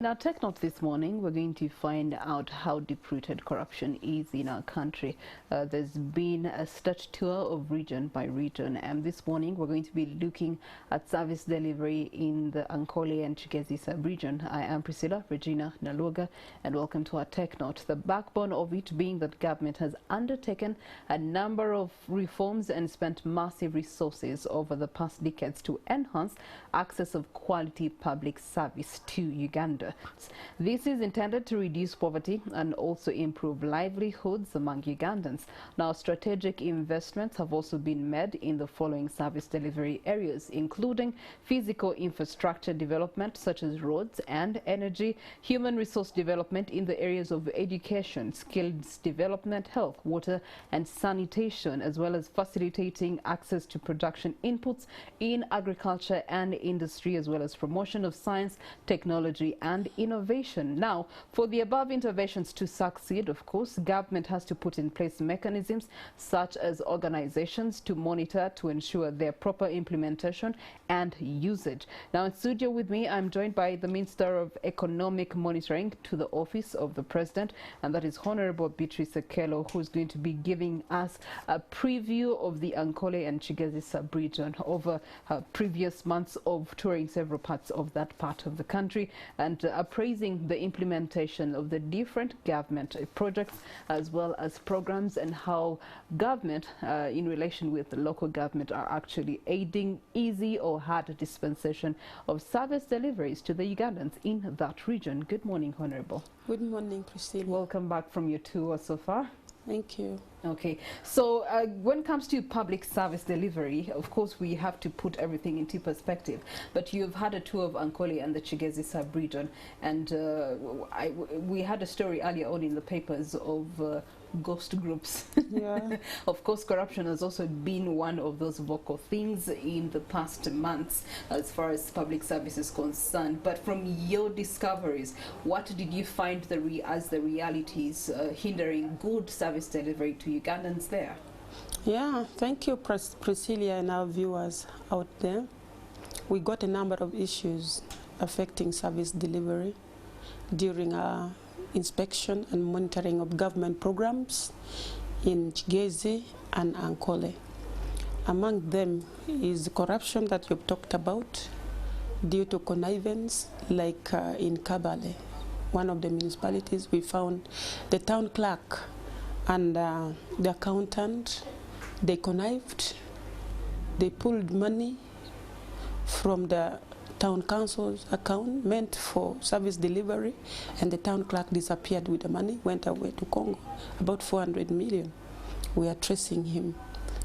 In our Tech Note this morning, we're going to find out how deep-rooted corruption is in our country. There's been a state tour of region by region, and this morning we're going to be looking at service delivery in the Ankole and Kigezi sub-region. I am Priscilla Regina Naluga, and welcome to our Tech Note. The backbone of it being that government has undertaken a number of reforms and spent massive resources over the past decades to enhance access of quality public service to Uganda. This is intended to reduce poverty and also improve livelihoods among Ugandans. Now, strategic investments have also been made in the following service delivery areas, including physical infrastructure development such as roads and energy, human resource development in the areas of education, skills development, health, water and sanitation, as well as facilitating access to production inputs in agriculture and industry, as well as promotion of science, technology and innovation. Now, for the above interventions to succeed, of course, government has to put in place mechanisms such as organizations to monitor to ensure their proper implementation and usage. Now, in studio with me, I'm joined by the Minister of Economic Monitoring to the Office of the President, and that is Honorable Beatrice Ekelo, who's going to be giving us a preview of the Ankole and Kigezi sub-region over previous months of touring several parts of that part of the country and appraising the implementation of the different government projects as well as programs and how government in relation with the local government are actually aiding easy or hard dispensation of service deliveries to the Ugandans in that region. Good morning, Honorable. Good morning, Priscilla. Welcome back from your tour so far. Thank you. Okay, so when it comes to public service delivery, of course, we have to put everything into perspective. But you've had a tour of Ankole and the Kigezi sub-region, and we had a story earlier on in the papers of ghost groups. Yeah. Of course, corruption has also been one of those vocal things in the past months as far as public service is concerned. But from your discoveries, what did you find as the realities hindering good service delivery to Ugandans there? Yeah, thank you, Priscilla, and our viewers out there. We got a number of issues affecting service delivery during our inspection and monitoring of government programs in Kigezi and Ankole. Among them is corruption that you've talked about due to connivance, like in Kabale, one of the municipalities. We found the town clerk and the accountant, they connived, they pulled money from the town council's account meant for service delivery, and the town clerk disappeared with the money, went away to Congo, about 400 million. We are tracing him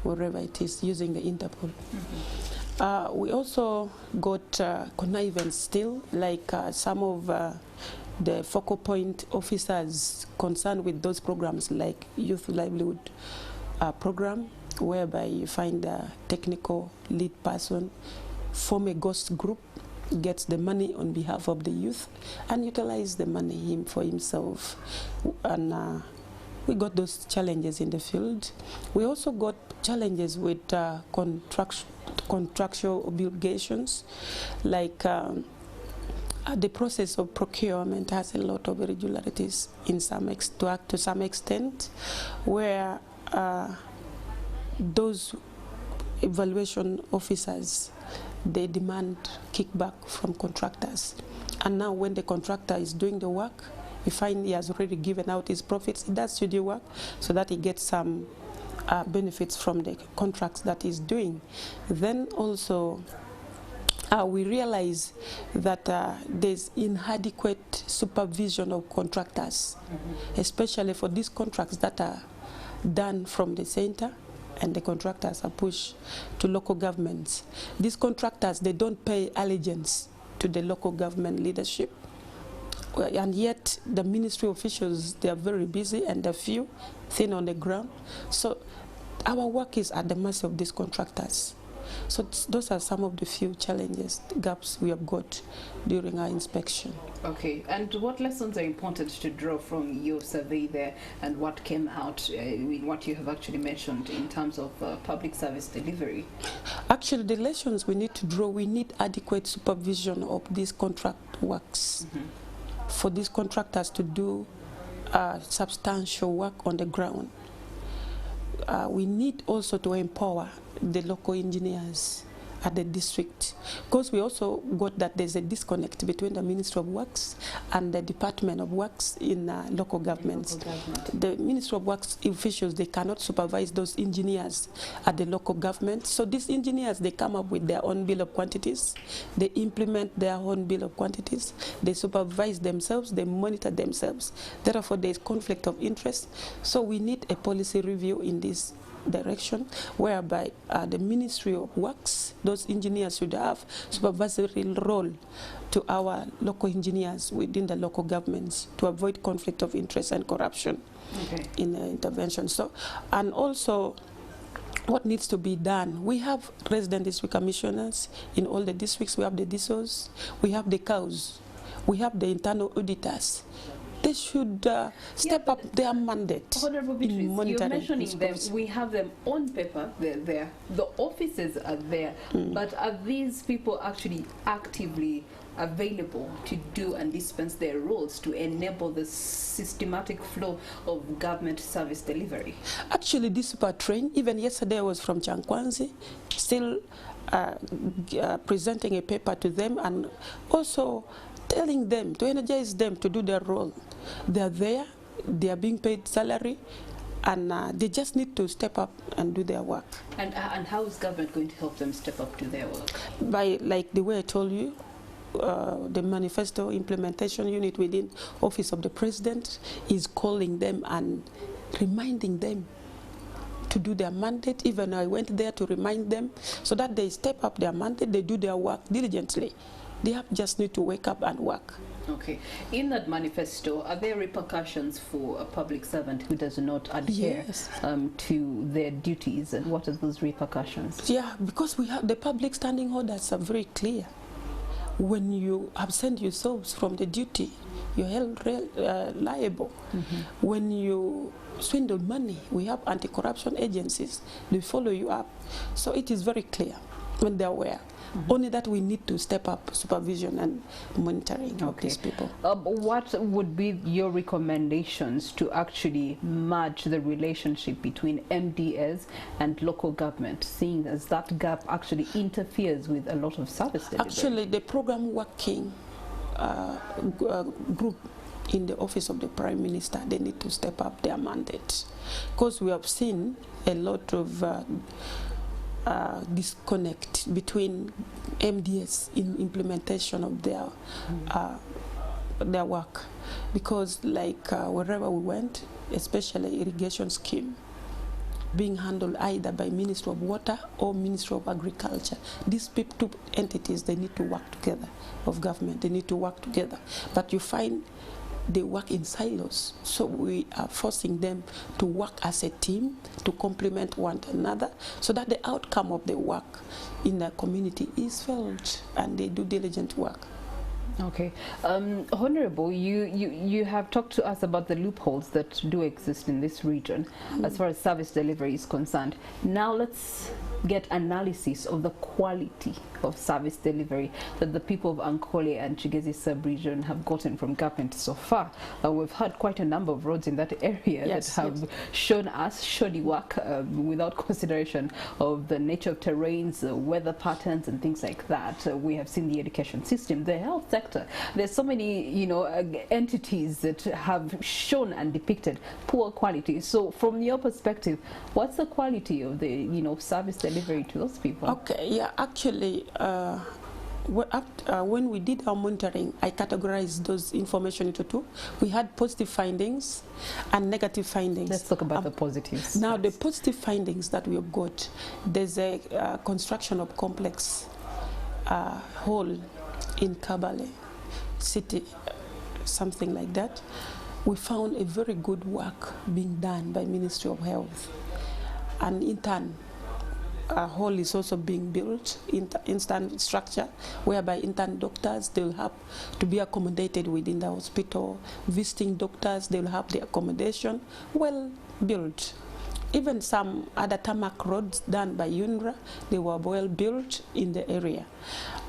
wherever it is using the Interpol. We also got connivance still, like some of the focal point officers concerned with those programs like youth livelihood program, whereby you find a technical lead person, form a ghost group, gets the money on behalf of the youth and utilize the money for himself. And we got those challenges in the field. We also got challenges with contractual obligations, like the process of procurement has a lot of irregularities to some extent, where those evaluation officers, they demand kickback from contractors. And now when the contractor is doing the work, you find he has already given out his profits. He does studio work so that he gets some benefits from the contracts that he's doing. Then also we realize that there's inadequate supervision of contractors, especially for these contracts that are done from the center, and the contractors are pushed to local governments. These contractors, they don't pay allegiance to the local government leadership. And yet the ministry officials, they are very busy and they're few, thin on the ground. So our work is at the mercy of these contractors. So those are some of the few challenges, gaps we have got during our inspection. Okay, and what lessons are important to draw from your survey there, and what came out in what you have actually mentioned in terms of public service delivery? Actually, the lessons we need to draw, we need adequate supervision of these contract works. for these contractors to do substantial work on the ground. We need also to empower the local engineers at the district, because we also got that there's a disconnect between the Ministry of Works and the Department of Works in local governments. The Ministry of Works officials, they cannot supervise those engineers at the local government. So these engineers, they come up with their own bill of quantities, they implement their own bill of quantities, they supervise themselves, they monitor themselves. Therefore, there is conflict of interest. So we need a policy review in this direction, whereby the Ministry of Works, those engineers should have supervisory role to our local engineers within the local governments to avoid conflict of interest and corruption in intervention. So, and also what needs to be done, we have resident district commissioners in all the districts, we have the DSOs, we have the COWs, we have the internal auditors. They should step up their mandate. Honorable Beatrice, you're mentioning them. We have them on paper, they're there. The offices are there. But are these people actually actively available to do and dispense their roles to enable the systematic flow of government service delivery? Actually, these people are trained. Even yesterday I was from Chankwanzi, still presenting a paper to them and also telling them, to energize them to do their role. They are there, they are being paid salary, and they just need to step up and do their work. And how is government going to help them step up to their work? By, like the way I told you, the manifesto implementation unit within Office of the President is calling them and reminding them to do their mandate. Even I went there to remind them so that they step up their mandate, they do their work diligently. They just need to wake up and work. Okay. In that manifesto, are there repercussions for a public servant who does not adhere to their duties? And what are those repercussions? Yeah, because we have the public standing orders are very clear. When you absent yourselves from the duty, you're held liable. When you swindle money, we have anti-corruption agencies. They follow you up. So it is very clear when they're aware. Only that we need to step up supervision and monitoring of these people. What would be your recommendations to actually merge the relationship between MDS and local government, seeing as that gap actually interferes with a lot of service delivery? Actually, the program working group in the Office of the Prime Minister, they need to step up their mandate, because we have seen a lot of disconnect between MDS in implementation of their work, because like wherever we went, especially irrigation scheme being handled either by Ministry of Water or Ministry of Agriculture. These two entities, they need to work together, of government, they need to work together. But you find they work in silos, so we are forcing them to work as a team to complement one another, so that the outcome of the work in the community is felt and they do diligent work. Okay. Honorable, you have talked to us about the loopholes that do exist in this region as far as service delivery is concerned. Now let's get analysis of the quality of service delivery that the people of Ankole and Kigezi sub-region have gotten from government so far. We've had quite a number of roads in that area that have shown us shoddy work without consideration of the nature of terrains, weather patterns and things like that. We have seen the education system, the health sector. There's so many, entities that have shown and depicted poor quality. So from your perspective, what's the quality of the, service delivery to those people? Okay, yeah, actually, when we did our monitoring, I categorized those information into two. We had positive findings and negative findings. Let's talk about the positives. Now, the positive findings that we have got, there's a construction of complex hall in Kabale city, something like that. We found a very good work being done by Ministry of Health. And in turn, a hall is also being built, instant structure, whereby intern doctors, they will have to be accommodated within the hospital. Visiting doctors, they will have the accommodation well built. Even some other tarmac roads done by UNRWA, they were well built in the area.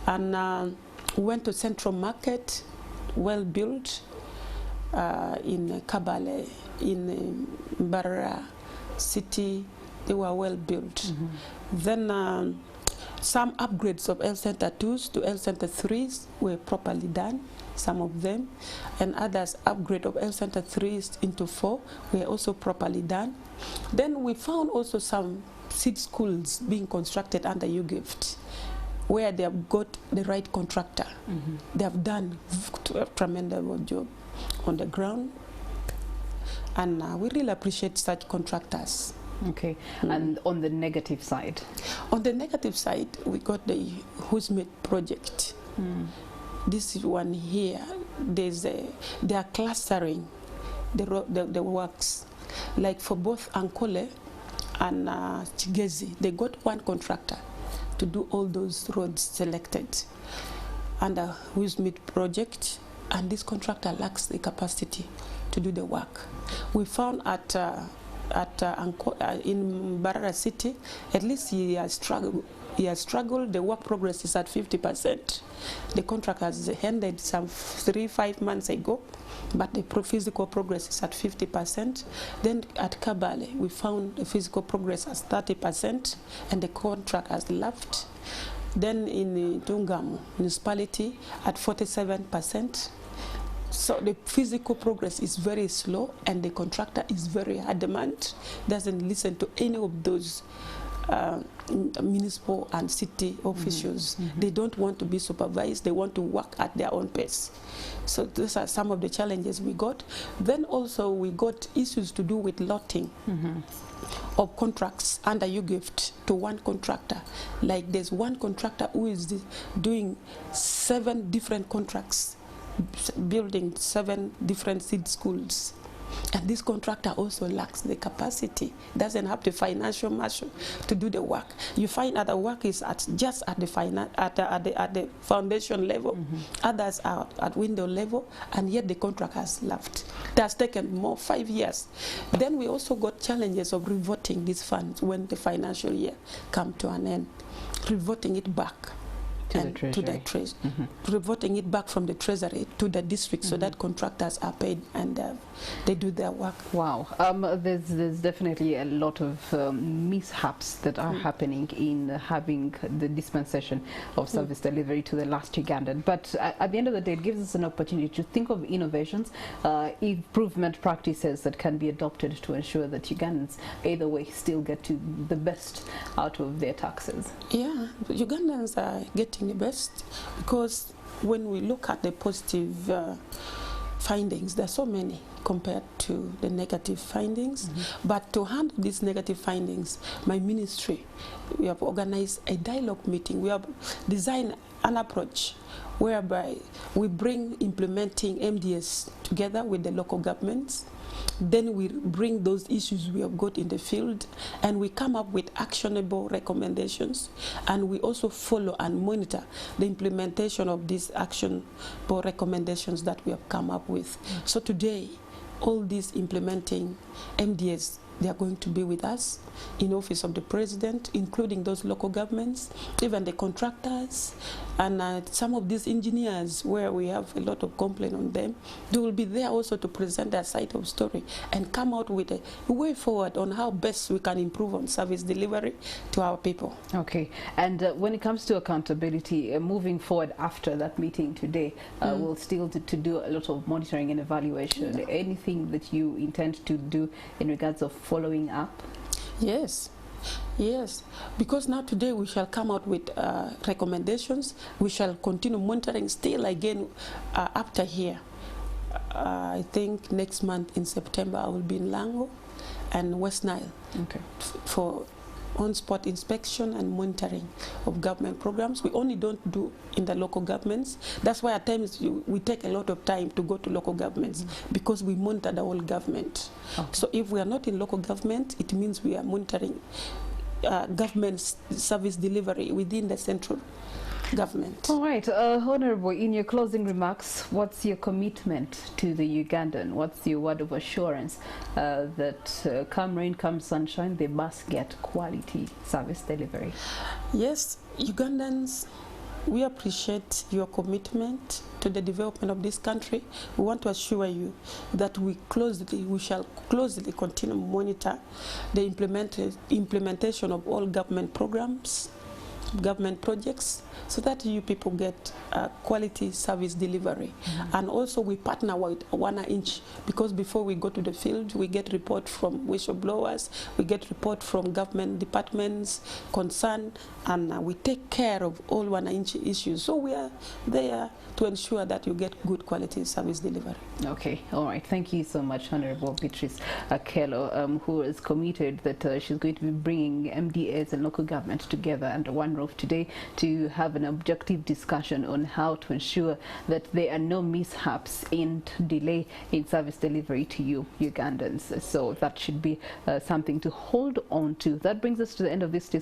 And we went to Central Market, well built. in Kabale, in Mbarara City, they were well built. Then some upgrades of Health Center 2s to Health Center 3s were properly done, some of them, and others upgrade of Health Center 3s into 4 were also properly done. Then we found also some seed schools being constructed under UGIFT, where they have got the right contractor. They have done a tremendous job on the ground, and we really appreciate such contractors. Okay, and on the negative side? On the negative side, we got the Husmit project. This is one here. They are clustering the works. Like for both Ankole and Kigezi, they got one contractor to do all those roads selected under Husmit project, and this contractor lacks the capacity to do the work. We found at in Mbarara City, at least he has struggled. The work progress is at 50%. The contract has ended some 3-5 months ago, but the physical progress is at 50%. Then at Kabale, we found the physical progress as 30%, and the contract has left. Then in Tungam municipality at 47%. So the physical progress is very slow, and the contractor is very adamant, doesn't listen to any of those municipal and city officials. They don't want to be supervised, they want to work at their own pace. So these are some of the challenges we got. Then also we got issues to do with lotting of contracts under UGIFT to one contractor. Like there's one contractor who is doing 7 different contracts, building 7 different seed schools, and this contractor also lacks the capacity, doesn't have the financial muscle to do the work. You find other work is just at the foundation level, others are at window level, and yet the contract has left. It has taken more 5 years. Then we also got challenges of reverting these funds when the financial year come to an end, reverting it back to the treasury, reverting it back from the treasury to the district, so that contractors are paid and they do their work. Wow, there's definitely a lot of mishaps that are happening in having the dispensation of service delivery to the last Ugandan. But at the end of the day, it gives us an opportunity to think of innovations, improvement practices that can be adopted to ensure that Ugandans either way still get to the best out of their taxes. Yeah, Ugandans are getting the best, because when we look at the positive findings, there are so many compared to the negative findings. But to handle these negative findings, my ministry, we have organized a dialogue meeting. We have designed an approach whereby we bring implementing MDS together with the local governments. Then we bring those issues we have got in the field, and we come up with actionable recommendations, and we also follow and monitor the implementation of these actionable recommendations that we have come up with. So today, all these implementing MDS, they are going to be with us in office of the president, including those local governments, even the contractors, and some of these engineers where we have a lot of complaint on them. They will be there also to present their side of story and come out with a way forward on how best we can improve on service delivery to our people. Okay, and when it comes to accountability, moving forward after that meeting today, we'll still to do a lot of monitoring and evaluation. Anything that you intend to do in regards of following up? Yes, yes, because now today we shall come out with recommendations. We shall continue monitoring still again after here. I think next month in September I will be in Lango and West Nile for on-spot inspection and monitoring of government programs. We only don't do in the local governments. That's why at times we take a lot of time to go to local governments, because we monitor the whole government. So if we are not in local government, it means we are monitoring government service delivery within the central government. All right, Honorable, in your closing remarks, what's your commitment to the Ugandan? What's your word of assurance that come rain, come sunshine, they must get quality service delivery? Yes, Ugandans we appreciate your commitment to the development of this country. We want to assure you that we shall closely continue to monitor the implementation of all government programs, government projects, so that you people get quality service delivery. And also we partner with One Inch, because before we go to the field, we get report from whistleblowers, we get report from government departments concerned, and we take care of all One Inch issues. So we are there to ensure that you get good quality service delivery. Okay, all right. Thank you so much, Honorable Beatrice Ankole, who is committed that she's going to be bringing MDAs and local government together under one roof today to have an objective discussion on how to ensure that there are no mishaps in delay in service delivery to you Ugandans. So that should be something to hold on to. That brings us to the end of this discussion.